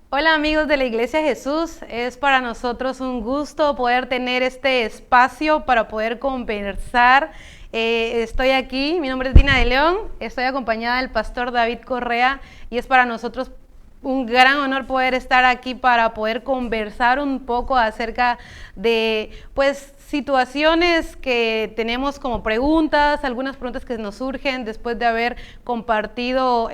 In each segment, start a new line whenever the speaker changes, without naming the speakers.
Hola amigos de la Iglesia Jesús, es para nosotros un gusto poder tener este espacio para poder conversar. Estoy aquí, mi nombre es Dina de León, estoy acompañada del pastor David Correa y es para nosotros un gran honor poder estar aquí para poder conversar un poco acerca de pues situaciones que tenemos como preguntas, algunas preguntas que nos surgen después de haber compartido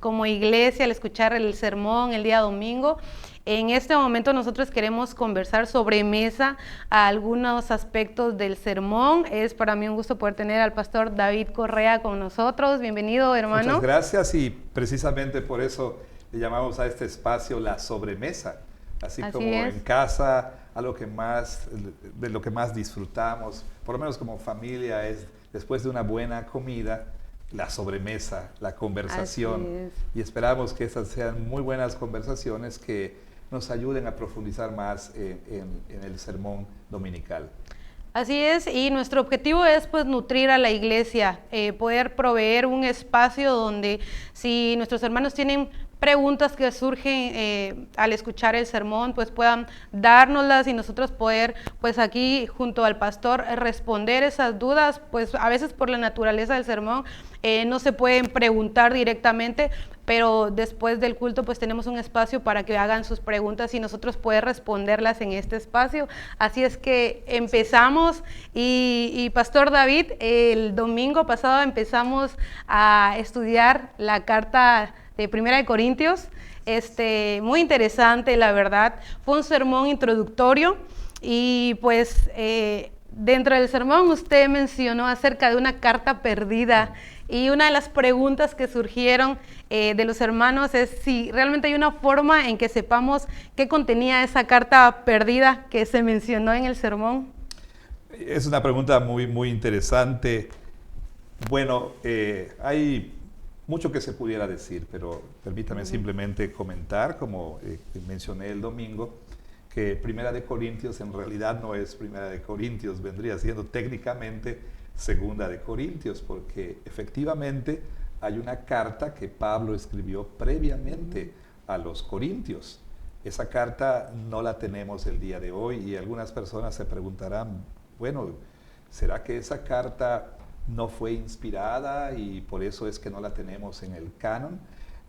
como iglesia al escuchar el sermón el día domingo. En este momento nosotros queremos conversar sobre mesa a algunos aspectos del sermón. Es para mí un gusto poder tener al pastor David Correa con nosotros. Bienvenido,
Muchas
hermano.
gracias y precisamente por eso le llamamos a este espacio la sobremesa, así
Así
como
es.
en casa, de lo que más disfrutamos, por lo menos como familia, es después de una buena comida, la sobremesa, la
Así
conversación.
es.
Y esperamos que estas sean muy buenas conversaciones que nos ayuden a profundizar más en el sermón dominical.
Así es, y nuestro objetivo es pues nutrir a la iglesia, poder proveer un espacio donde si nuestros hermanos tienen preguntas que surgen al escuchar el sermón, pues puedan dárnoslas y nosotros poder pues aquí junto al pastor responder esas dudas, pues a veces por la naturaleza del sermón no se pueden preguntar directamente, pero después del culto pues tenemos un espacio para que hagan sus preguntas y nosotros poder responderlas en este espacio. Así es que empezamos y Pastor David, el domingo pasado empezamos a estudiar la carta de Primera de Corintios, muy interesante la verdad, fue un sermón introductorio y pues dentro del sermón usted mencionó acerca de una carta perdida y una de las preguntas que surgieron de los hermanos es si realmente hay una forma en que sepamos qué contenía esa carta perdida que se mencionó en el sermón.
Es una pregunta muy interesante. Bueno, hay mucho que se pudiera decir, pero permítame simplemente comentar, como mencioné el domingo, que Primera de Corintios en realidad no es Primera de Corintios, vendría siendo técnicamente Segunda de Corintios, porque efectivamente hay una carta que Pablo escribió previamente a los Corintios. Esa carta no la tenemos el día de hoy y algunas personas se preguntarán, bueno, ¿será que esa carta no fue inspirada y por eso es que no la tenemos en el canon?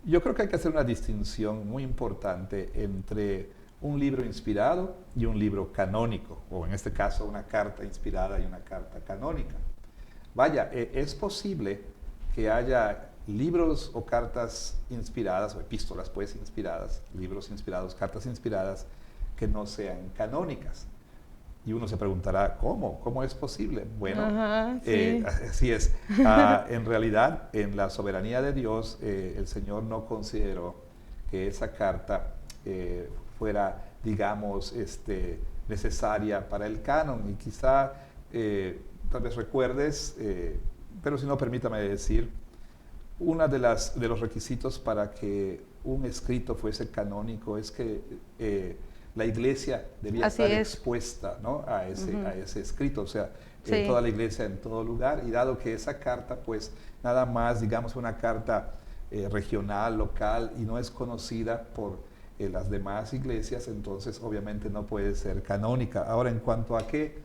Yo creo que hay que hacer una distinción muy importante entre un libro inspirado y un libro canónico, o en este caso una carta inspirada y una carta canónica. Vaya, es posible que haya libros o cartas inspiradas, o epístolas pues inspiradas, libros inspirados, cartas inspiradas, que no sean canónicas. Y uno se preguntará, ¿cómo? ¿Cómo es posible? Bueno,
Ajá, sí.
así es. En realidad, en la soberanía de Dios, el Señor no consideró que esa carta fuera, digamos, necesaria para el canon. Y quizá, tal vez recuerdes, pero si no, permítame decir, uno de los requisitos para que un escrito fuese canónico es que la iglesia debía
Así
estar
es.
expuesta, ¿no?, a ese escrito, o sea,
Sí.
toda la iglesia en todo lugar, y dado que esa carta, pues nada más, digamos, una carta regional, local, y no es conocida por las demás iglesias, entonces obviamente no puede ser canónica. Ahora, en cuanto a qué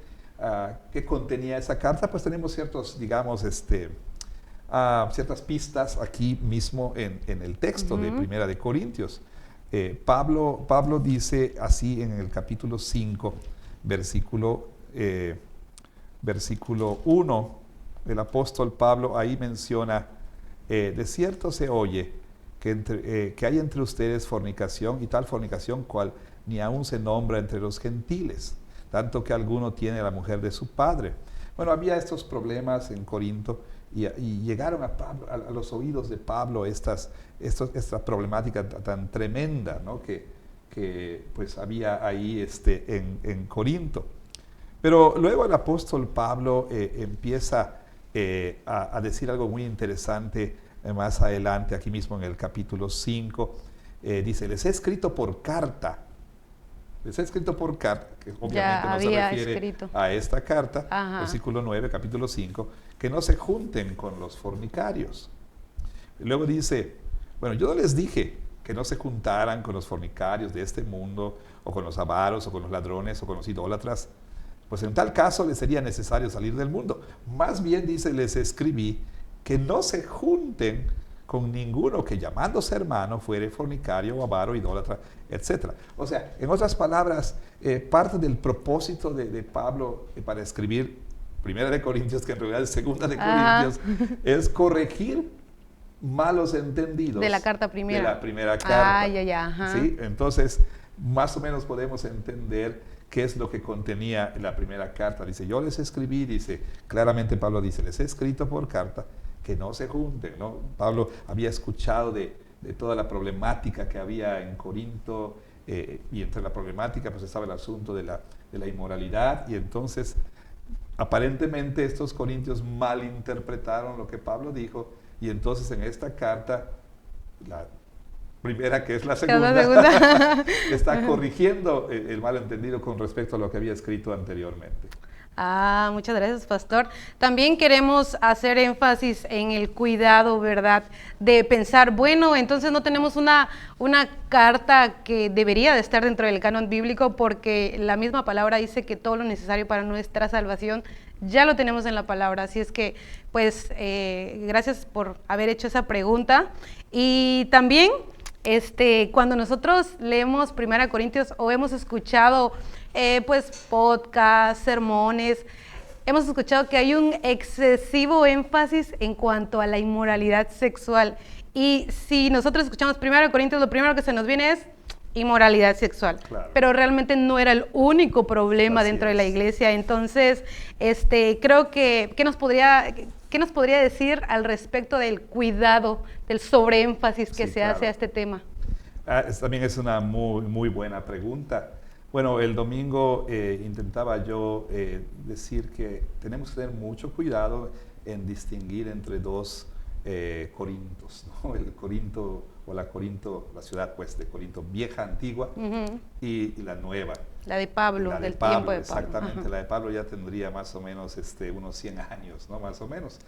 contenía esa carta, pues tenemos ciertos, digamos, ciertas pistas aquí mismo en el texto de Primera de Corintios. Pablo dice así en el capítulo 5, versículo 1, el apóstol Pablo ahí menciona, de cierto se oye que hay entre ustedes fornicación, y tal fornicación cual ni aún se nombra entre los gentiles, tanto que alguno tiene a la mujer de su padre. Bueno, había estos problemas en Corinto y llegaron a los oídos de Pablo esta problemática tan tremenda, ¿no?, que pues había ahí en Corinto. Pero luego el apóstol Pablo empieza a decir algo muy interesante más adelante, aquí mismo en el capítulo 5. Dice, les he escrito por carta. Les he escrito por carta, que obviamente
Ya
no se
había
refiere
escrito.
a esta carta,
Ajá.
versículo 9, capítulo 5, que no se junten con los fornicarios. Y luego dice, bueno, yo no les dije que no se juntaran con los fornicarios de este mundo, o con los avaros, o con los ladrones, o con los idólatras, pues en tal caso les sería necesario salir del mundo. Más bien, dice, les escribí que no se junten con ninguno que llamándose hermano fuere fornicario, o avaro, idólatra, etc. O sea, en otras palabras, parte del propósito de Pablo para escribir Primera de Corintios, que en realidad es Segunda de Corintios, es corregir malos entendidos
de la carta primera.
De la primera carta.
Ajá.
¿Sí? Entonces, más o menos podemos entender qué es lo que contenía la primera carta. Dice, yo les escribí, dice, claramente Pablo dice, les he escrito por carta que no se junten, ¿no? Pablo había escuchado de toda la problemática que había en Corinto, y entre la problemática pues estaba el asunto de la inmoralidad, y entonces aparentemente estos corintios malinterpretaron lo que Pablo dijo, y entonces en esta carta, la primera, que es la segunda. Está corrigiendo el malentendido con respecto a lo que había escrito anteriormente.
Muchas gracias, pastor. También queremos hacer énfasis en el cuidado, ¿verdad? De pensar, bueno, entonces no tenemos una carta que debería de estar dentro del canon bíblico, porque la misma palabra dice que todo lo necesario para nuestra salvación ya lo tenemos en la palabra. Así es que, pues, gracias por haber hecho esa pregunta. Y también, cuando nosotros leemos 1 Corintios o hemos escuchado pues podcasts, sermones, hemos escuchado que hay un excesivo énfasis en cuanto a la inmoralidad sexual. Y si nosotros escuchamos 1 Corintios, lo primero que se nos viene es inmoralidad sexual.
Claro.
Pero realmente no era el único problema dentro de la iglesia. Entonces, creo que, ¿qué nos podría decir al respecto del cuidado, del sobreénfasis que se hace a este tema?
También es una muy, muy buena pregunta. Bueno, el domingo intentaba yo decir que tenemos que tener mucho cuidado en distinguir entre dos Corintos, ¿no? El Corinto o la ciudad pues de Corinto vieja, antigua, y la nueva.
La de Pablo,
la de
del
Pablo,
tiempo de Pablo.
Exactamente,
Ajá.
la de Pablo ya tendría más o menos unos 100 años, ¿no? Más o menos.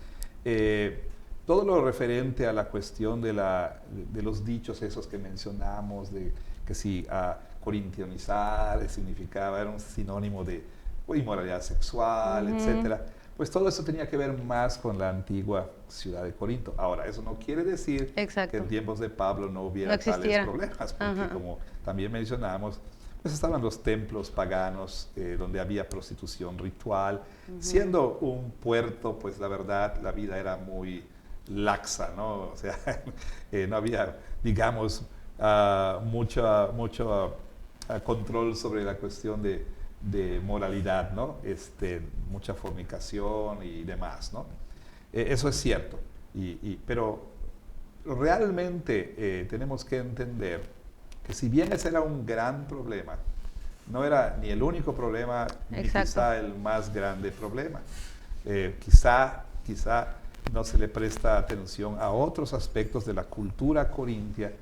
Todo lo referente a la cuestión de los dichos esos que mencionamos, de que si corintianizar significaba, era un sinónimo de inmoralidad sexual, etcétera, pues todo eso tenía que ver más con la antigua ciudad de Corinto. Ahora, eso no quiere decir que en tiempos de Pablo no hubiera tales problemas, porque como también mencionamos, pues estaban los templos paganos donde había prostitución ritual. Siendo un puerto, pues la verdad, la vida era muy laxa, ¿no? O sea, no había, digamos, mucho control sobre la cuestión de moralidad, ¿no? Mucha fornicación y demás, ¿no? Eso es cierto, pero realmente tenemos que entender que si bien ese era un gran problema, no era ni el único problema, ni quizá el más grande problema. Quizá no se le presta atención a otros aspectos de la cultura corintia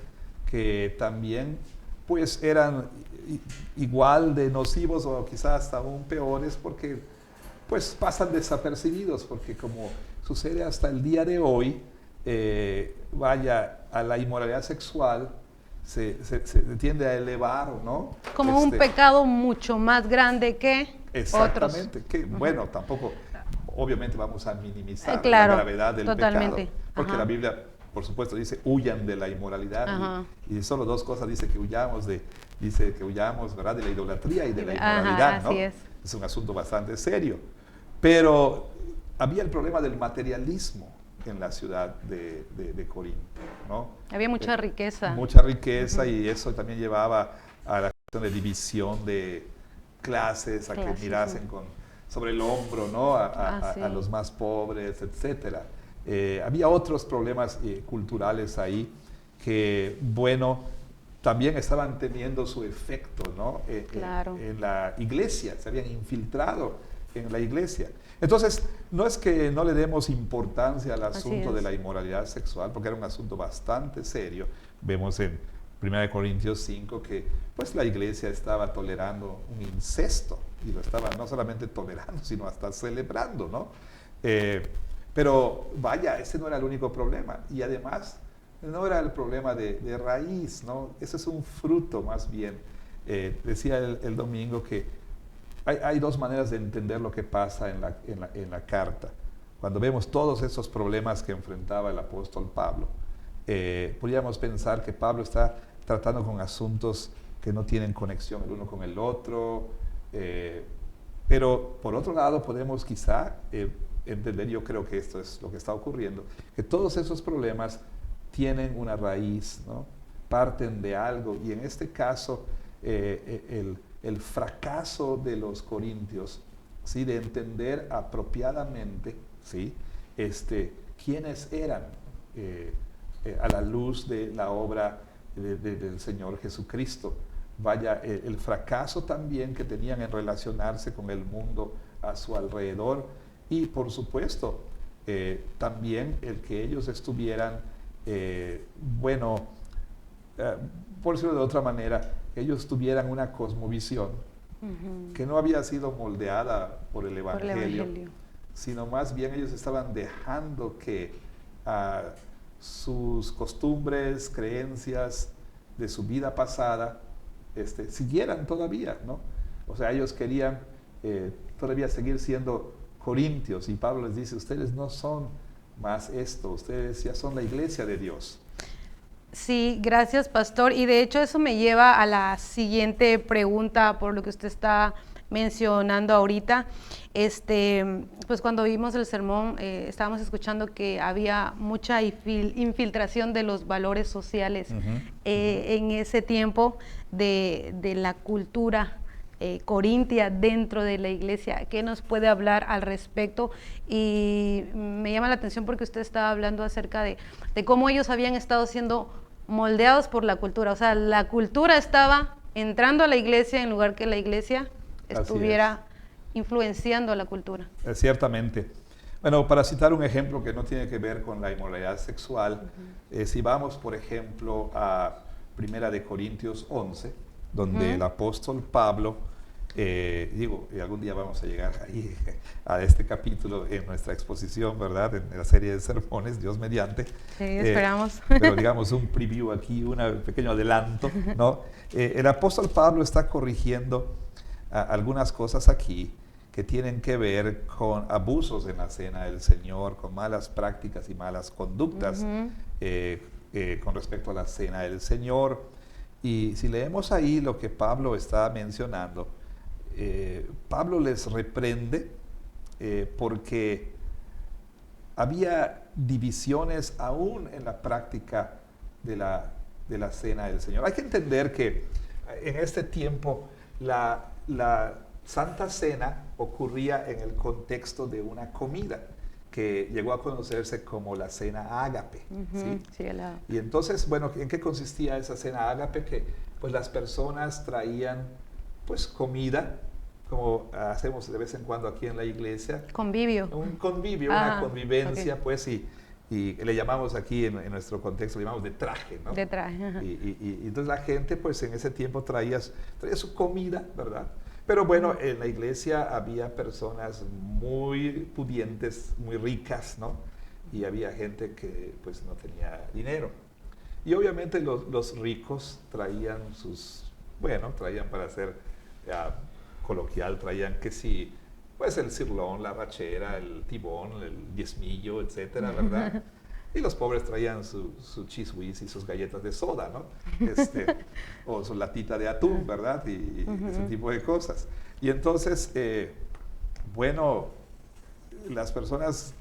que también pues eran igual de nocivos o quizás hasta aún peores, porque pues pasan desapercibidos, porque como sucede hasta el día de hoy, a la inmoralidad sexual se tiende a elevar, ¿no?
Como un pecado mucho más grande que otros.
Exactamente, que bueno, tampoco, obviamente vamos a minimizar
la
gravedad del pecado, porque la Biblia, por supuesto, dice huyan de la inmoralidad, y solo dos cosas dice que huyamos, ¿verdad? De la idolatría y de la inmoralidad, ¿no? Es un asunto bastante serio, pero había el problema del materialismo en la ciudad de Corinto, ¿no?
Había mucha riqueza.
Mucha riqueza, y eso también llevaba a la cuestión de división de clases, a que mirasen sobre el hombro, ¿no? A los más pobres, etcétera. Había otros problemas culturales ahí que, bueno, también estaban teniendo su efecto, ¿no? En la iglesia, se habían infiltrado en la iglesia. Entonces, no es que no le demos importancia al asunto de la inmoralidad sexual, porque era un asunto bastante serio. Vemos en 1 Corintios 5 que pues la iglesia estaba tolerando un incesto, y lo estaba no solamente tolerando, sino hasta celebrando, ¿no? Pero vaya, ese no era el único problema. Y además, no era el problema de raíz, ¿no? Ese es un fruto más bien. Decía el domingo que hay dos maneras de entender lo que pasa en la carta. Cuando vemos todos esos problemas que enfrentaba el apóstol Pablo, podríamos pensar que Pablo está tratando con asuntos que no tienen conexión el uno con el otro, pero por otro lado podemos quizá entender, yo creo que esto es lo que está ocurriendo, que todos esos problemas tienen una raíz, ¿no? Parten de algo, y en este caso el fracaso de los corintios, ¿sí? De entender apropiadamente, ¿sí? quiénes eran a la luz de la obra del Señor Jesucristo. Vaya, el fracaso también que tenían en relacionarse con el mundo a su alrededor, y por supuesto también el que ellos estuvieran, por decirlo de otra manera, que ellos tuvieran una cosmovisión que no había sido moldeada por el Evangelio, sino más bien ellos estaban dejando que sus costumbres, creencias de su vida pasada siguieran todavía, ¿no? O sea, ellos querían todavía seguir siendo corintios, y Pablo les dice, ustedes no son más esto, ustedes ya son la iglesia de Dios.
Sí, gracias, pastor. Y de hecho eso me lleva a la siguiente pregunta por lo que usted está mencionando ahorita. Pues cuando vimos el sermón estábamos escuchando que había mucha infiltración de los valores sociales en ese tiempo de la cultura corintia dentro de la iglesia. ¿Qué nos puede hablar al respecto? Y me llama la atención porque usted estaba hablando acerca de cómo ellos habían estado siendo moldeados por la cultura. O sea, la cultura estaba entrando a la iglesia en lugar que la iglesia estuviera influenciando a la cultura.
Ciertamente. Bueno, para citar un ejemplo que no tiene que ver con la inmoralidad sexual, si vamos, por ejemplo, a Primera de Corintios 11, donde el apóstol Pablo, algún día vamos a llegar ahí a este capítulo en nuestra exposición, ¿verdad? En la serie de sermones, Dios mediante.
Sí, esperamos.
Pero digamos un preview aquí, un pequeño adelanto, ¿no? El apóstol Pablo está corrigiendo algunas cosas aquí que tienen que ver con abusos en la cena del Señor, con malas prácticas y malas conductas con respecto a la cena del Señor. Y si leemos ahí lo que Pablo está mencionando, Pablo les reprende porque había divisiones aún en la práctica de la cena del Señor. Hay que entender que en este tiempo la Santa Cena ocurría en el contexto de una comida que llegó a conocerse como la cena ágape. ¿Sí?
Sí,
Y entonces, bueno, ¿en qué consistía esa cena ágape? Que pues las personas traían pues comida, como hacemos de vez en cuando aquí en la iglesia.
Convivio.
Un convivio, una convivencia, okay. Pues, y le llamamos aquí en nuestro contexto, le llamamos de traje, ¿no?
De traje. Ajá.
Y entonces la gente pues en ese tiempo traía su comida, ¿verdad? Pero bueno, en la iglesia había personas muy pudientes, muy ricas, ¿no? Y había gente que pues no tenía dinero. Y obviamente los ricos traían traían para hacer coloquial, traían que sí, pues el cirlón, la rachera, el tibón, el diezmillo, etcétera, ¿verdad? Y los pobres traían su cheese whiz y sus galletas de soda, ¿no? O su latita de atún, ¿verdad? Y ese tipo de cosas. Y entonces, las personas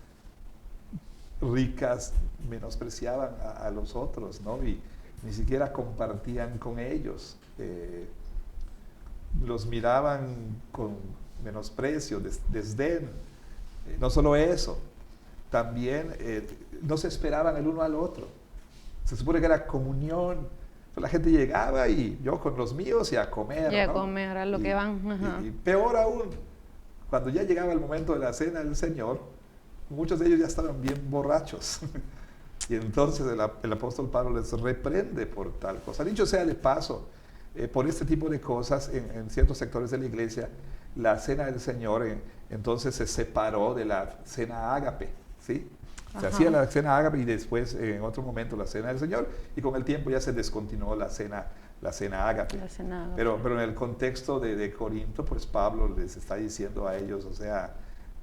ricas menospreciaban a los otros, ¿no? Y ni siquiera compartían con ellos. Los miraban con menosprecio, desdén. No solo eso, también no se esperaban el uno al otro. Se supone que era comunión. La gente llegaba y yo con los míos y a comer.
Y a comer, a lo que van. Ajá.
Y peor aún, cuando ya llegaba el momento de la cena del Señor, muchos de ellos ya estaban bien borrachos. Y entonces el apóstol Pablo les reprende por tal cosa. Dicho sea de paso, por este tipo de cosas, en ciertos sectores de la iglesia, la cena del Señor entonces se separó de la cena ágape, ¿sí? Se hacía la cena ágape y después en otro momento la cena del Señor, y con el tiempo ya se descontinuó la cena ágape. Pero en el contexto de Corinto, pues Pablo les está diciendo a ellos, o sea,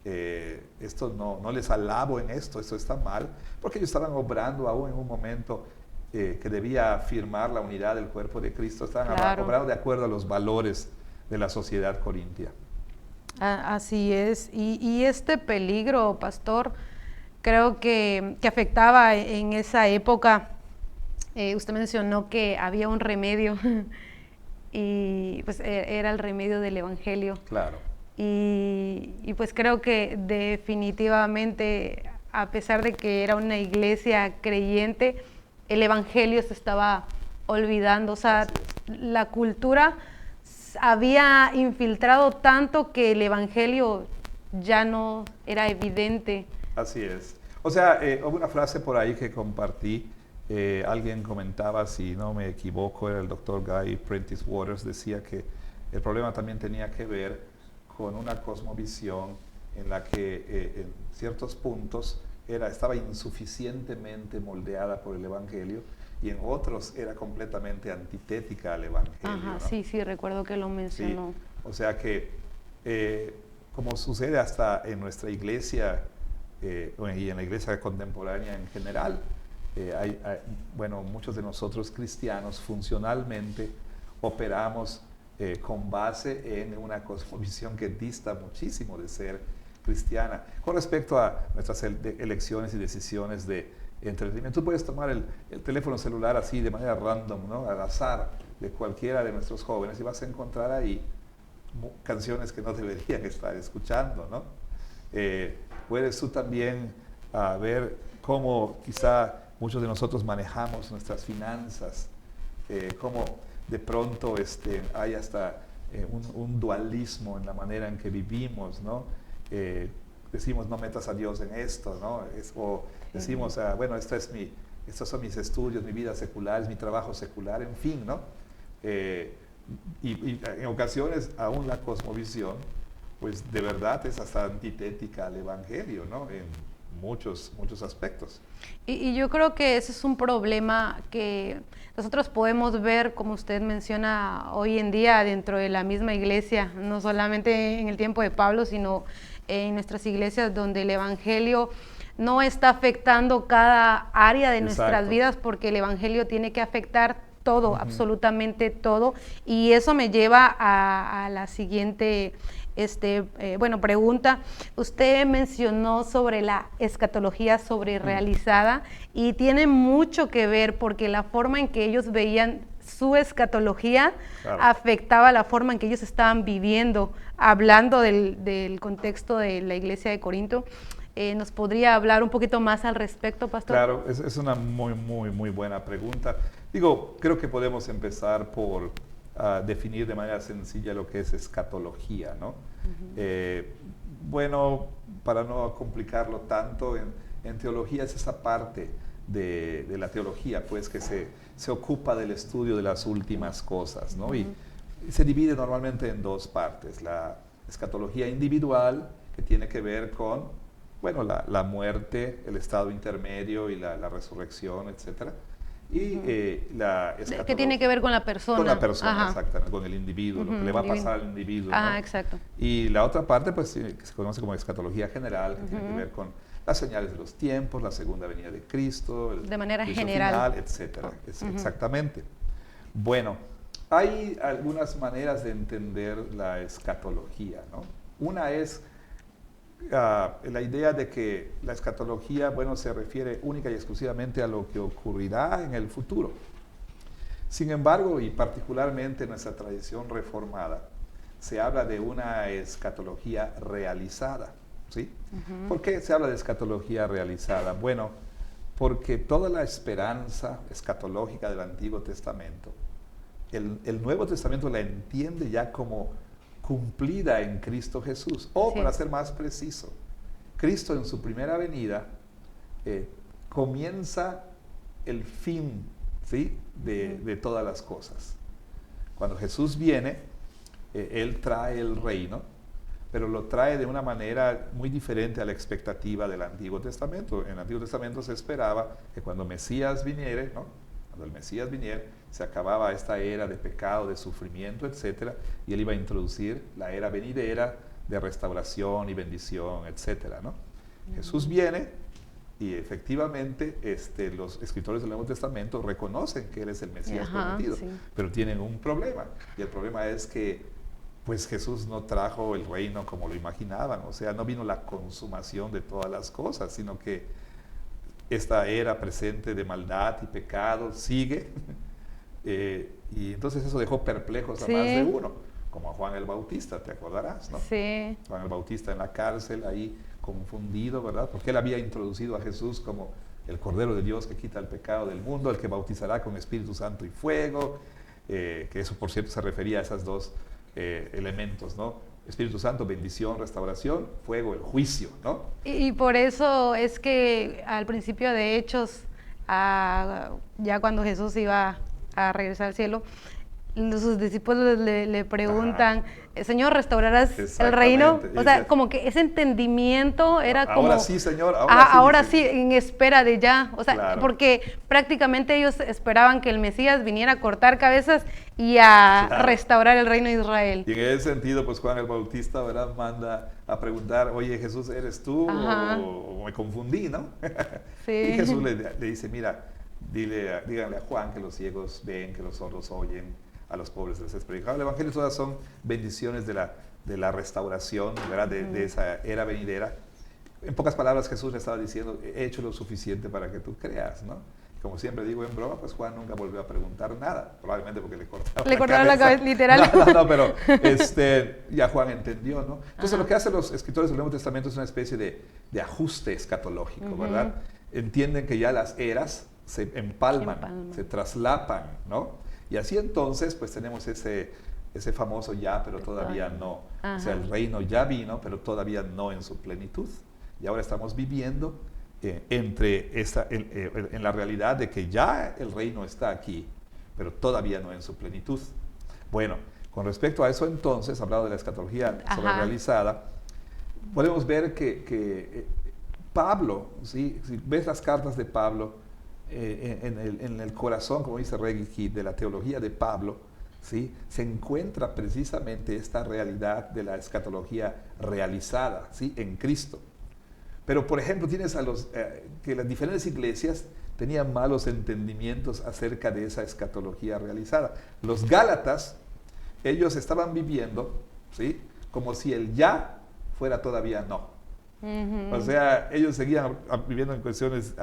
esto no les alabo en esto está mal, porque ellos estaban obrando aún en un momento que debía afirmar la unidad del cuerpo de Cristo, estaban obrando de acuerdo a los valores de la sociedad corintia.
Así es, y este peligro, pastor, creo que afectaba en esa época. Usted mencionó que había un remedio y pues era el remedio del Evangelio.
Claro.
Y pues creo que definitivamente, a pesar de que era una iglesia creyente, el Evangelio se estaba olvidando. O sea, la cultura había infiltrado tanto que el Evangelio ya no era evidente.
Así es. O sea, hubo una frase por ahí que compartí. Alguien comentaba, si no me equivoco, era el doctor Guy Prentice Waters, decía que el problema también tenía que ver con una cosmovisión en la que en ciertos puntos estaba insuficientemente moldeada por el Evangelio y en otros era completamente antitética al Evangelio.
Ajá,
¿no?
sí, recuerdo que lo mencionó.
Sí, o sea que, como sucede hasta en nuestra iglesia y en la iglesia contemporánea en general, bueno, muchos de nosotros cristianos funcionalmente operamos con base en una cosmovisión que dista muchísimo de ser cristiana. Con respecto a nuestras elecciones y decisiones de entretenimiento, tú puedes tomar el teléfono celular así de manera random, ¿no? Al azar de cualquiera de nuestros jóvenes y vas a encontrar ahí canciones que no deberían estar escuchando, ¿no? Puedes tú también ver cómo quizá muchos de nosotros manejamos nuestras finanzas, cómo de pronto hay hasta un dualismo en la manera en que vivimos, ¿no? Decimos, no metas a Dios en esto, ¿no? O decimos, bueno, estos son mis estudios, mi vida secular, es mi trabajo secular, en fin, ¿no? Y en ocasiones aún la cosmovisión, pues de verdad es hasta antitética al Evangelio, ¿no? En muchos aspectos.
Y yo creo que ese es un problema que nosotros podemos ver, como usted menciona, hoy en día dentro de la misma iglesia, no solamente en el tiempo de Pablo, sino en nuestras iglesias donde el Evangelio no está afectando cada área de nuestras vidas, porque el Evangelio tiene que afectar todo, absolutamente todo. Y eso me lleva a la siguiente pregunta. Usted mencionó sobre la escatología sobrerealizada y tiene mucho que ver porque la forma en que ellos veían su escatología afectaba la forma en que ellos estaban viviendo. Hablando del contexto de la iglesia de Corinto, ¿nos podría hablar un poquito más al respecto, pastor?
Claro, es una muy buena pregunta. Digo, creo que podemos empezar por definir de manera sencilla lo que es escatología, ¿no? Bueno, para no complicarlo tanto, en teología es esa parte de la teología, pues, que se ocupa del estudio de las últimas cosas, ¿no? Y se divide normalmente en dos partes: la escatología individual, que tiene que ver con, bueno, la muerte, el estado intermedio y la resurrección, etcétera. Y la escatología,
¿qué tiene que ver con la persona?
Con la persona, exactamente, con el individuo, lo que le va a pasar al individuo, ¿no?
Exacto.
Y la otra parte, pues, que se conoce como escatología general, que tiene que ver con las señales de los tiempos, la segunda venida de Cristo,
de manera
juicio
general,
final, etcétera. Exactamente. Bueno, hay algunas maneras de entender la escatología, ¿no? Una es la idea de que la escatología, bueno, se refiere única y exclusivamente a lo que ocurrirá en el futuro. Sin embargo, y particularmente en nuestra tradición reformada, se habla de una escatología realizada, ¿sí? ¿Por qué se habla de escatología realizada? Bueno, porque toda la esperanza escatológica del Antiguo Testamento, el Nuevo Testamento la entiende ya como cumplida en Cristo Jesús. O, para ser más preciso, Cristo en su primera venida comienza el fin, ¿sí? de todas las cosas. Cuando Jesús viene, Él trae el reino, pero lo trae de una manera muy diferente a la expectativa del Antiguo Testamento. En el Antiguo Testamento se esperaba que cuando Mesías viniere, ¿no? Cuando el Mesías viniera, se acababa esta era de pecado, de sufrimiento, etcétera, y él iba a introducir la era venidera de restauración y bendición, etcétera, ¿no? Jesús viene y efectivamente los escritores del Nuevo Testamento reconocen que él es el Mesías prometido,
sí.
pero tienen un problema, y el problema es que pues Jesús no trajo el reino como lo imaginaban, o sea, no vino la consumación de todas las cosas, sino que esta era presente de maldad y pecado sigue, y entonces eso dejó perplejos a más de uno, como a Juan el Bautista, te acordarás, ¿no?
Sí.
Juan el Bautista en la cárcel, ahí confundido, ¿verdad? Porque él había introducido a Jesús como el Cordero de Dios que quita el pecado del mundo, el que bautizará con Espíritu Santo y fuego, que eso por cierto se refería a esos dos elementos, ¿no? Espíritu Santo, bendición, restauración, fuego, el juicio, ¿no?
Y por eso es que al principio de Hechos, ya cuando Jesús iba a regresar al cielo, sus discípulos le preguntan, Señor, ¿restaurarás el reino? O sea, como que ese entendimiento era como...
Ahora sí, Señor,
ahora sí, en espera de ya. O sea, porque prácticamente ellos esperaban que el Mesías viniera a cortar cabezas y a restaurar el reino de Israel.
Y en ese sentido, pues Juan el Bautista, ¿verdad?, manda a preguntar, oye, Jesús, ¿eres tú? O me confundí, ¿no?
Sí.
Y Jesús le dice, mira, díganle a Juan que los ciegos ven, que los sordos oyen, a los pobres les es predicado. El Evangelio todas son bendiciones de la restauración, ¿verdad?, de esa era venidera. En pocas palabras, Jesús le estaba diciendo, he hecho lo suficiente para que tú creas, ¿no? Como siempre digo en broma, pues Juan nunca volvió a preguntar nada, probablemente porque le cortaron
la cabeza, literal.
No, pero ya Juan entendió, ¿no? Entonces lo que hacen los escritores del Nuevo Testamento es una especie de ajuste escatológico, ¿verdad? Entienden que ya las eras se empalman, se traslapan, ¿no? Y así entonces, pues tenemos ese famoso ya, pero todavía no. O sea, el reino ya vino, pero todavía no en su plenitud. Y ahora estamos viviendo en la realidad de que ya el reino está aquí, pero todavía no en su plenitud. Bueno, con respecto a eso entonces, hablando de la escatología sobrerealizada, podemos ver que Pablo, ¿sí? Si ves las cartas de Pablo, en el corazón, como dice Reggie Kidd, de la teología de Pablo, ¿sí?, se encuentra precisamente esta realidad de la escatología realizada, ¿sí?, en Cristo. Pero, por ejemplo, tienes que las diferentes iglesias tenían malos entendimientos acerca de esa escatología realizada. Los Gálatas, ellos estaban viviendo, ¿sí?, como si el ya fuera todavía no. O sea, ellos seguían viviendo en cuestiones,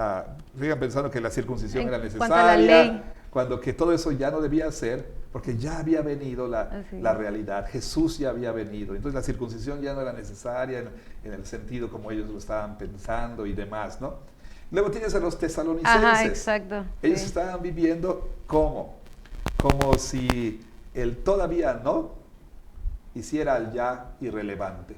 seguían pensando que la circuncisión era necesaria, cuando que todo eso ya no debía ser, porque ya había venido la realidad, Jesús ya había venido, entonces la circuncisión ya no era necesaria en el sentido como ellos lo estaban pensando y demás, ¿no? Luego tienes a los tesalonicenses.
Exacto.
Ellos estaban viviendo como si el todavía no hiciera al ya irrelevante.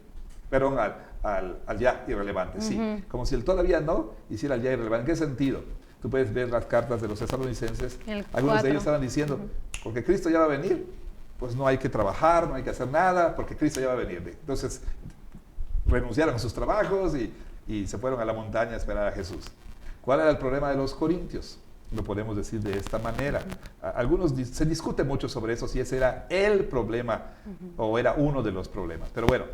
Perdón, al ya irrelevante, sí. Como si el todavía no hiciera al ya irrelevante. ¿En qué sentido? Tú puedes ver las cartas de los tesalonicenses. Algunos de ellos estaban diciendo, porque Cristo ya va a venir, pues no hay que trabajar, no hay que hacer nada, porque Cristo ya va a venir. Entonces, renunciaron a sus trabajos y se fueron a la montaña a esperar a Jesús. ¿Cuál era el problema de los corintios? Lo podemos decir de esta manera. Se discute mucho sobre eso, si ese era el problema o era uno de los problemas. Pero bueno,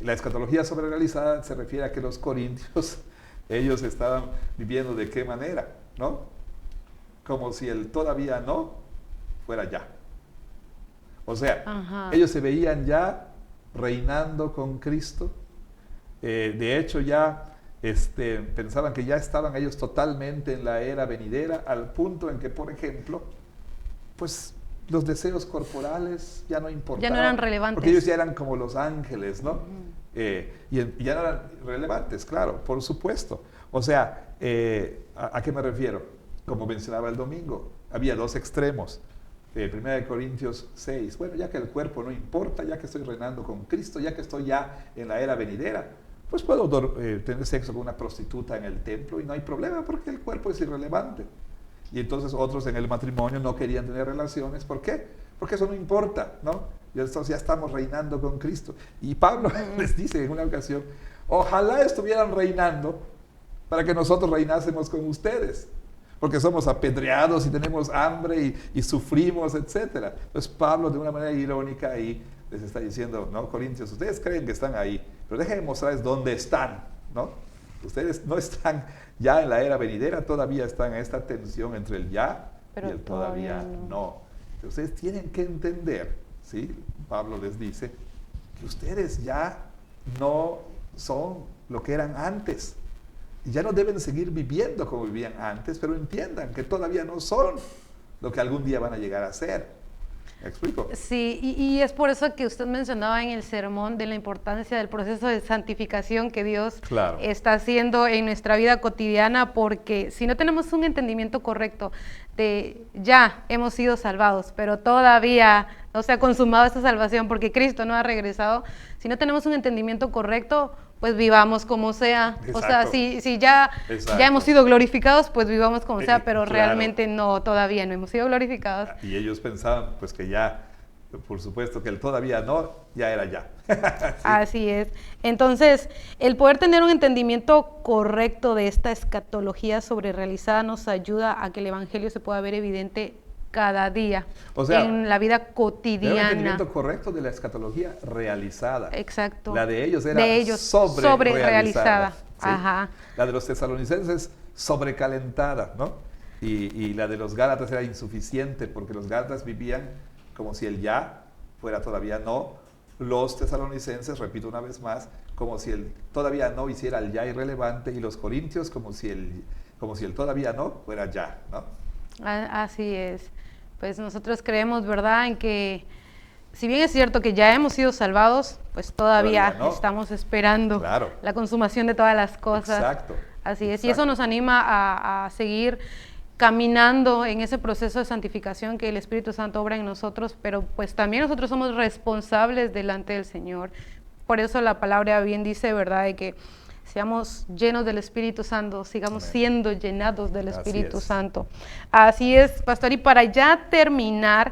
la escatología sobrerealizada se refiere a que los corintios, ellos estaban viviendo de qué manera, ¿no? Como si el todavía no fuera ya. O sea, ellos se veían ya reinando con Cristo. De hecho, ya pensaban que ya estaban ellos totalmente en la era venidera, al punto en que, por ejemplo, pues los deseos corporales ya no importaban. Ya
no eran relevantes.
Porque ellos ya eran como los ángeles, ¿no? Y ya no eran relevantes, claro, por supuesto. O sea, ¿a qué me refiero? Como mencionaba el domingo, había dos extremos. 1 Corintios 6, bueno, ya que el cuerpo no importa, ya que estoy reinando con Cristo, ya que estoy ya en la era venidera, pues puedo tener sexo con una prostituta en el templo y no hay problema porque el cuerpo es irrelevante. Y entonces otros en el matrimonio no querían tener relaciones. ¿Por qué? Porque eso no importa, ¿no? y nosotros ya estamos reinando con Cristo. Y Pablo les dice en una ocasión, ojalá estuvieran reinando para que nosotros reinásemos con ustedes, porque somos apedreados y tenemos hambre y sufrimos, etc. Entonces Pablo, de una manera irónica, ahí les está diciendo, no, Corintios, ustedes creen que están ahí, pero déjenme mostrarles dónde están, ¿no? Ustedes no están ya en la era venidera, todavía están en esta tensión entre el ya
Pero
y el todavía
no.
no. Ustedes tienen que entender, ¿sí? Pablo les dice que ustedes ya no son lo que eran antes. Y ya no deben seguir viviendo como vivían antes, pero entiendan que todavía no son lo que algún día van a llegar a ser. ¿Me explico?
Sí, y es por eso que usted mencionaba en el sermón de la importancia del proceso de santificación que Dios está haciendo en nuestra vida cotidiana, porque si no tenemos un entendimiento correcto de ya hemos sido salvados, pero todavía no se ha consumado esta salvación porque Cristo no ha regresado, si no tenemos un entendimiento correcto, pues vivamos como sea.
Exacto.
O sea, si ya hemos sido glorificados, pues vivamos como sea, pero realmente no, todavía no hemos sido glorificados.
Y ellos pensaban pues que ya, por supuesto que el todavía no, ya era ya. Sí.
Así es. Entonces, el poder tener un entendimiento correcto de esta escatología sobrerealizada nos ayuda a que el Evangelio se pueda ver evidente cada día,
o sea,
en la vida cotidiana.
Un entendimiento correcto de la escatología realizada.
Exacto.
La de ellos era
sobre-realizada.
¿Sí?
Ajá.
La de los tesalonicenses sobrecalentada, ¿no? Y la de los gálatas era insuficiente porque los gálatas vivían como si el ya fuera todavía no. Los tesalonicenses, repito una vez más, como si el todavía no hiciera el ya irrelevante, y los corintios como si el todavía no fuera ya, ¿no?
Así es. Pues nosotros creemos, ¿verdad?, en que si bien es cierto que ya hemos sido salvados, pues todavía no. Estamos esperando la consumación de todas las cosas.
Exacto.
Así es. Y eso nos anima a seguir caminando en ese proceso de santificación que el Espíritu Santo obra en nosotros, pero pues también nosotros somos responsables delante del Señor. Por eso la palabra bien dice, ¿verdad?, de que seamos llenos del Espíritu Santo, sigamos siendo llenados del Espíritu Santo. Así es, pastor. Y para ya terminar,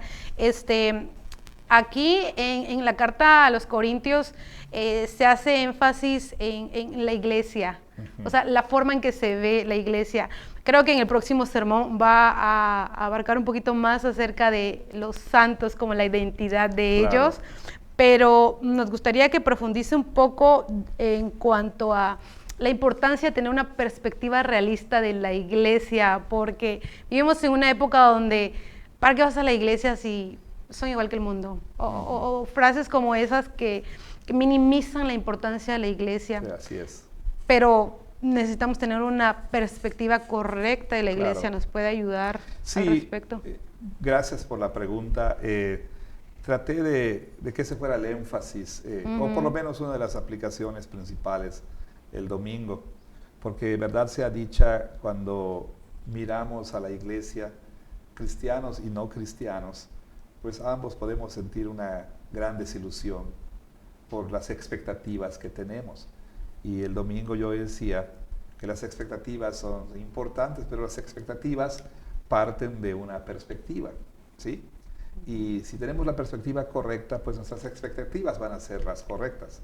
aquí en la carta a los Corintios se hace énfasis en la iglesia, o sea, la forma en que se ve la iglesia. Creo que en el próximo sermón va a abarcar un poquito más acerca de los santos, como la identidad de ellos, pero nos gustaría que profundice un poco en cuanto a la importancia de tener una perspectiva realista de la iglesia, porque vivimos en una época donde, ¿para qué vas a la iglesia si son igual que el mundo? O frases como esas que minimizan la importancia de la iglesia.
Sí, así es.
Pero necesitamos tener una perspectiva correcta de la iglesia, ¿nos puede ayudar al respecto?
Gracias por la pregunta. Traté de que ese fuera el énfasis, o por lo menos una de las aplicaciones principales el domingo, porque verdad sea dicha, cuando miramos a la iglesia, cristianos y no cristianos, pues ambos podemos sentir una gran desilusión por las expectativas que tenemos. Y el domingo yo decía que las expectativas son importantes, pero las expectativas parten de una perspectiva, ¿sí? Y si tenemos la perspectiva correcta, pues nuestras expectativas van a ser las correctas.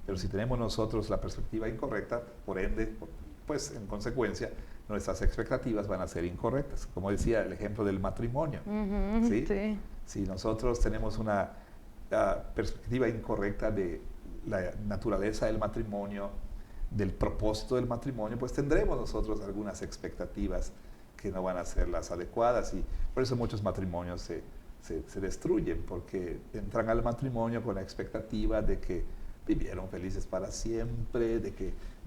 Pero si tenemos nosotros la perspectiva incorrecta, por ende, pues en consecuencia, nuestras expectativas van a ser incorrectas. Como decía el ejemplo del matrimonio, ¿sí? Sí. Si nosotros tenemos una perspectiva incorrecta de la naturaleza del matrimonio, del propósito del matrimonio, pues tendremos nosotros algunas expectativas que no van a ser las adecuadas, y por eso muchos matrimonios se destruyen, porque entran al matrimonio con la expectativa de que vivieron felices para siempre, de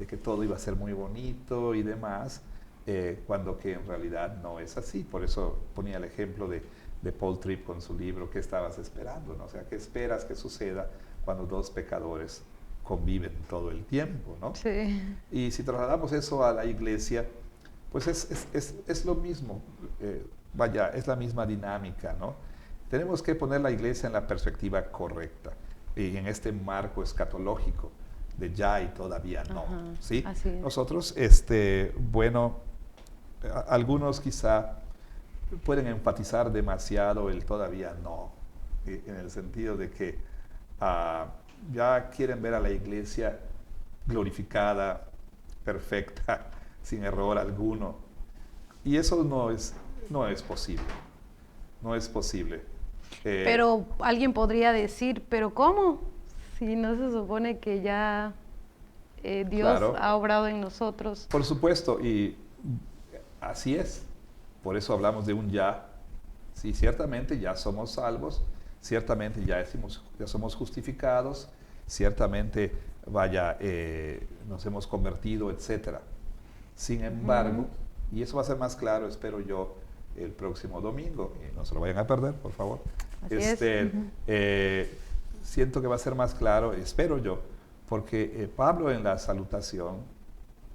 que todo iba a ser muy bonito y demás, cuando que en realidad no es así. Por eso ponía el ejemplo de Paul Tripp con su libro, ¿qué estabas esperando?, ¿no? O sea, ¿qué esperas que suceda cuando dos pecadores conviven todo el tiempo, ¿no?
Sí.
Y si trasladamos eso a la iglesia, pues es lo mismo, vaya, es la misma dinámica, ¿no? Tenemos que poner la iglesia en la perspectiva correcta y en este marco escatológico de ya y todavía no, ¿sí?
Así es.
Nosotros, bueno, algunos quizá pueden enfatizar demasiado el todavía no, en el sentido de que ya quieren ver a la iglesia glorificada, perfecta, sin error alguno. Y eso no es posible. No es posible.
Pero alguien podría decir, ¿pero cómo? Si no se supone que ya Dios
Claro.
ha obrado en nosotros.
Por supuesto, y así es. Por eso hablamos de un ya. Sí, ciertamente ya somos salvos, ciertamente ya somos justificados, ciertamente nos hemos convertido, etcétera. Sin embargo, y eso va a ser más claro, espero yo, el próximo domingo, y no se lo vayan a perder, por favor.
Así es.
Siento que va a ser más claro, espero yo, porque Pablo en la salutación,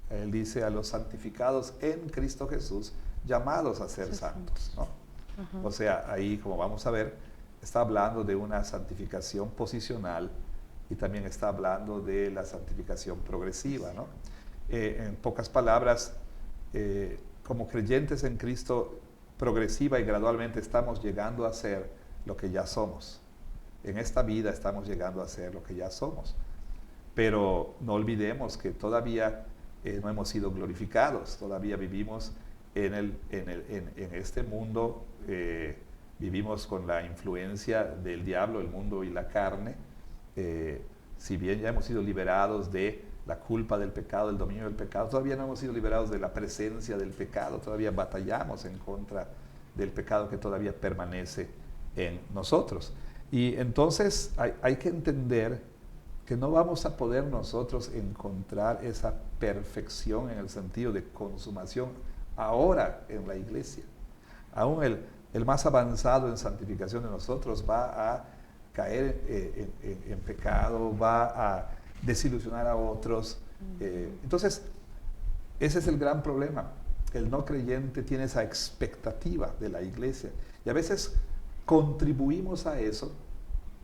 él dice a los santificados en Cristo Jesús, llamados a ser santos, ¿no? O sea, ahí, como vamos a ver, está hablando de una santificación posicional y también está hablando de la santificación progresiva, ¿no? En pocas palabras, como creyentes en Cristo, progresiva y gradualmente estamos llegando a ser lo que ya somos. En esta vida estamos llegando a ser lo que ya somos. Pero no olvidemos que todavía no hemos sido glorificados, todavía vivimos en este mundo, vivimos con la influencia del diablo, el mundo y la carne. Si bien ya hemos sido liberados de la culpa del pecado, del dominio del pecado, todavía no hemos sido liberados de la presencia del pecado, todavía batallamos en contra del pecado que todavía permanece en nosotros. Y entonces hay que entender que no vamos a poder nosotros encontrar esa perfección en el sentido de consumación ahora en la iglesia. Aún el más avanzado en santificación de nosotros va a caer en pecado, va a desilusionar a otros. Entonces, ese es el gran problema. El no creyente tiene esa expectativa de la iglesia. Y a veces contribuimos a eso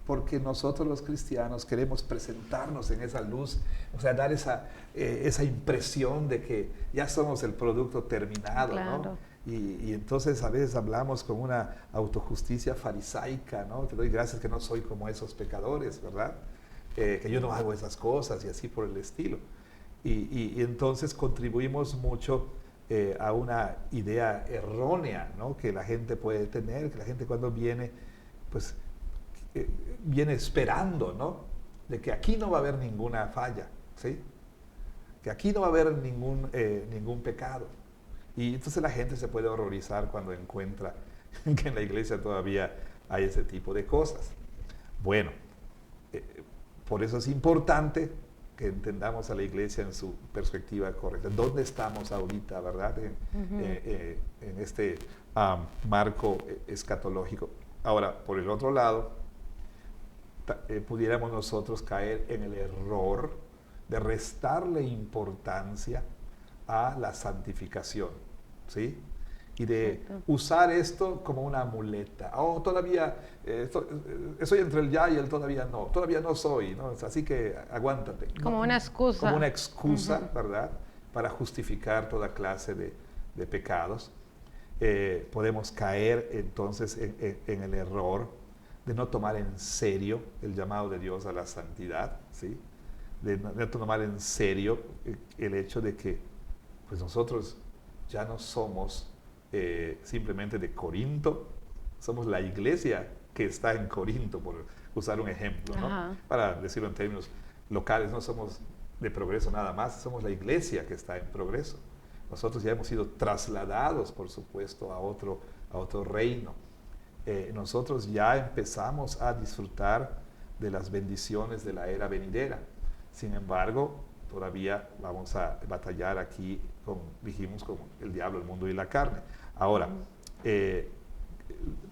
porque nosotros los cristianos queremos presentarnos en esa luz, o sea, dar esa impresión de que ya somos el producto terminado, claro, ¿no? Y entonces a veces hablamos con una autojusticia farisaica, ¿no? Te doy gracias que no soy como esos pecadores, ¿verdad? Que yo no hago esas cosas y así por el estilo. Y entonces contribuimos mucho a una idea errónea, ¿no? Que la gente puede tener, que la gente cuando viene, pues viene esperando, ¿no? De que aquí no va a haber ninguna falla, ¿sí? Que aquí no va a haber ningún pecado. Y entonces la gente se puede horrorizar cuando encuentra que en la iglesia todavía hay ese tipo de cosas. Bueno, por eso es importante que entendamos a la iglesia en su perspectiva correcta. ¿Dónde estamos ahorita, verdad? En este marco escatológico. Ahora, por el otro lado, pudiéramos nosotros caer en el error de restarle importancia a la santificación, ¿sí? Y de usar esto como una muleta. Oh, todavía estoy entre el ya y el todavía no soy, ¿no? Así que aguántate.
Como una excusa.
Como una excusa, ¿verdad? Para justificar toda clase de pecados. Podemos caer entonces en el error de no tomar en serio el llamado de Dios a la santidad, ¿sí? De no tomar en serio el hecho de que pues nosotros ya no somos simplemente de Corinto, somos la iglesia que está en Corinto, por usar un ejemplo, ¿no? Para decirlo en términos locales, no somos de Progreso nada más, somos la iglesia que está en Progreso. Nosotros ya hemos sido trasladados, por supuesto, a otro reino. Nosotros ya empezamos a disfrutar de las bendiciones de la era venidera. Sin embargo, todavía vamos a batallar aquí, dijimos, con el diablo, el mundo y la carne. Ahora,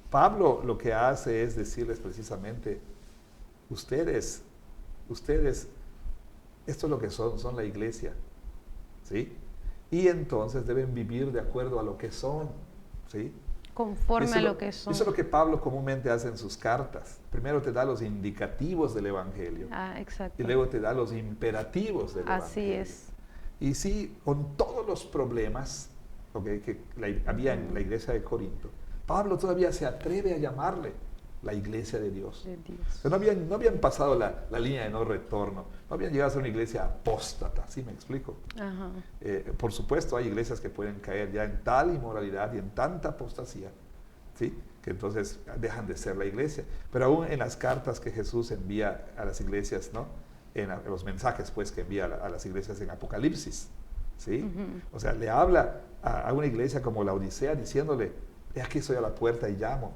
Pablo lo que hace es decirles precisamente, ustedes, esto es lo que son la iglesia, ¿sí? Y entonces deben vivir de acuerdo a lo que son, ¿sí?
Conforme a lo que son.
Eso es lo que Pablo comúnmente hace en sus cartas. Primero te da los indicativos del Evangelio.
Exacto.
Y luego te da los imperativos del Evangelio.
Así es.
Y sí, con todos los problemas que había en la iglesia de Corinto, Pablo todavía se atreve a llamarle la iglesia de Dios.
De Dios.
O sea, no habían pasado la línea de no retorno, no habían llegado a ser una iglesia apóstata, ¿sí me explico?
Ajá.
Por supuesto, hay iglesias que pueden caer ya en tal inmoralidad y en tanta apostasía, ¿sí? Que entonces dejan de ser la iglesia. Pero aún en las cartas que Jesús envía a las iglesias, ¿no? En los mensajes pues, que envía a las iglesias en Apocalipsis, ¿sí? O sea, le habla a una iglesia como la Odisea diciéndole, he aquí estoy a la puerta y llamo.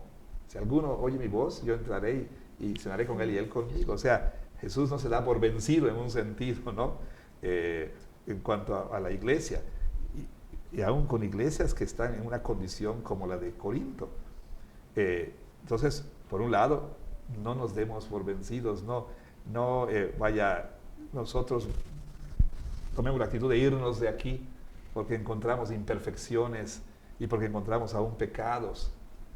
Si alguno oye mi voz, yo entraré y cenaré con él y él conmigo. O sea, Jesús no se da por vencido en un sentido, ¿no? En cuanto a la iglesia. Y aún con iglesias que están en una condición como la de Corinto. Entonces, por un lado, no nos demos por vencidos, no vaya nosotros tomemos la actitud de irnos de aquí porque encontramos imperfecciones y porque encontramos aún pecados.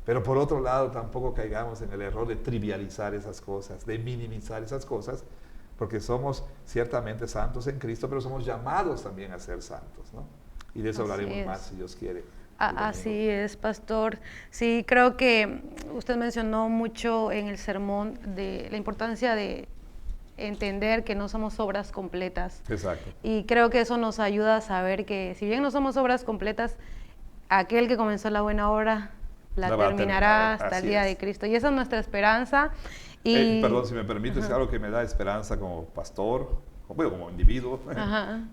Pero por otro lado, tampoco caigamos en el error de trivializar esas cosas, de minimizar esas cosas, porque somos ciertamente santos en Cristo, pero somos llamados también a ser santos, ¿no? Y de eso hablaremos más, si Dios quiere.
Así es, pastor. Sí, creo que usted mencionó mucho en el sermón de la importancia de entender que no somos obras completas.
Exacto.
Y creo que eso nos ayuda a saber que si bien no somos obras completas, aquel que comenzó la buena obra la terminará hasta el día de Cristo. Y esa es nuestra esperanza. Y
perdón, si me permites, algo que me da esperanza como pastor, como individuo,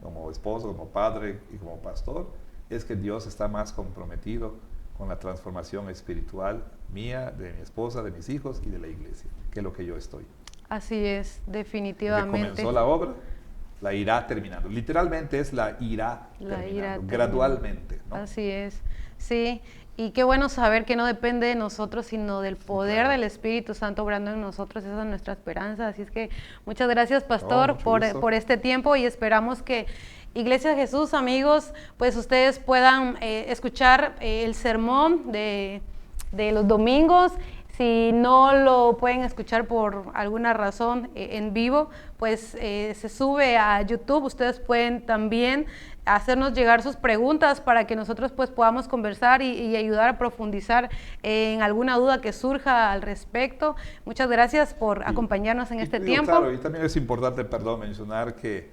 como esposo, como padre y como pastor, es que Dios está más comprometido con la transformación espiritual mía, de mi esposa, de mis hijos y de la iglesia, que es lo que yo estoy.
Así es, definitivamente.
Desde que comenzó la obra, la irá terminando. Literalmente es la irá terminando, gradualmente, ¿no?
Así es, sí. Y qué bueno saber que no depende de nosotros, sino del poder del Espíritu Santo obrando en nosotros. Esa es nuestra esperanza. Así es que muchas gracias, pastor, por este tiempo, y esperamos que Iglesia de Jesús, amigos, pues ustedes puedan escuchar el sermón de los domingos. Si no lo pueden escuchar por alguna razón en vivo, pues se sube a YouTube. Ustedes pueden también hacernos llegar sus preguntas para que nosotros pues podamos conversar y ayudar a profundizar en alguna duda que surja al respecto. Muchas gracias por acompañarnos en este tiempo.
Claro, y también es importante, mencionar que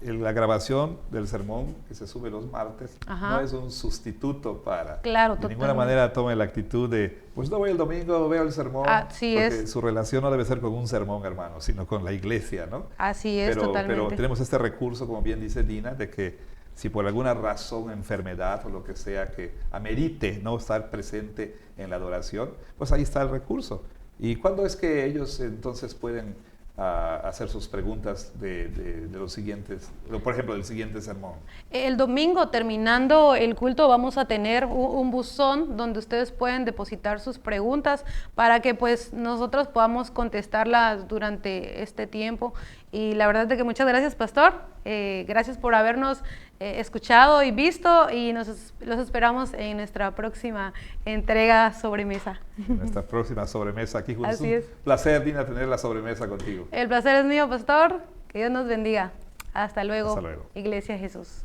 la grabación del sermón que se sube los martes no es un sustituto para...
Claro,
de ninguna manera tome la actitud de, pues no voy el domingo, veo el sermón. Porque su relación no debe ser con un sermón, hermano, sino con la iglesia, ¿no?
Así es, totalmente.
Pero tenemos este recurso, como bien dice Dina, de que si por alguna razón, enfermedad o lo que sea que amerite no estar presente en la adoración, pues ahí está el recurso. ¿Y cuándo es que ellos entonces pueden hacer sus preguntas de los siguientes, por ejemplo, del siguiente sermón?
El domingo, terminando el culto, vamos a tener un buzón donde ustedes pueden depositar sus preguntas para que pues nosotros podamos contestarlas durante este tiempo. Y la verdad es que muchas gracias, pastor. Gracias por habernos escuchado y visto, y los esperamos en nuestra próxima entrega sobremesa.
Nuestra próxima sobremesa aquí juntos.
Así es.
Un placer, Dina, tener la sobremesa contigo.
El placer es mío, pastor. Que Dios nos bendiga. Hasta luego.
Hasta luego.
Iglesia Jesús.